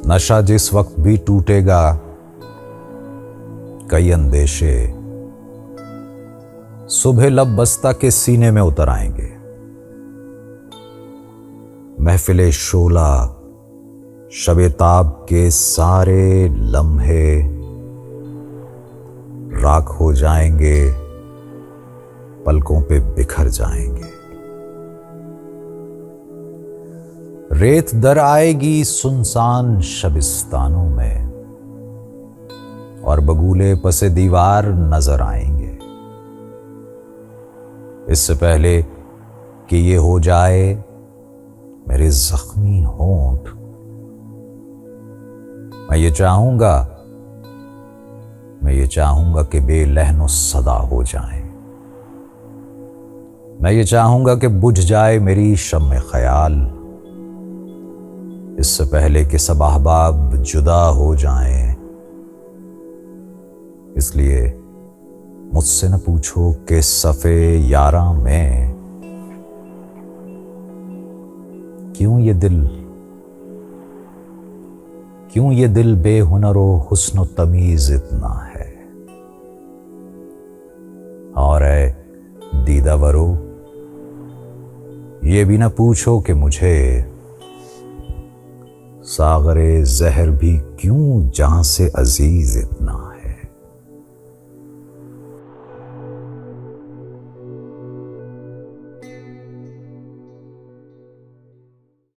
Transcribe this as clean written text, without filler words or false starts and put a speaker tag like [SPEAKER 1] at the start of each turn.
[SPEAKER 1] नशा जिस वक्त भी टूटेगा, कई अंदेशे सुबह लब बस्ता के सीने में उतर आएंगे। महफिले शोला शबे ताब के सारे लम्हे राख हो जाएंगे, पलकों पे बिखर जाएंगे। रेत दर आएगी सुनसान शबिस्तानों में और बगुले पसे दीवार नजर आएंगे। इससे पहले कि ये हो जाए मेरे जख्मी होंठ, मैं ये चाहूंगा कि बेलहनो सदा हो जाएं। मैं ये चाहूंगा कि बुझ जाए मेरी शम्मे ख्याल, इससे पहले कि सब अहबाब जुदा हो जाएं। इसलिए मुझसे न पूछो कि सफ़े यारा में क्यों ये दिल बेहुनरो हुस्न तमीज इतना है। और ऐ दीदावरो, ये भी न पूछो कि मुझे सागरे जहर भी क्यों जहां से अजीज इतना है।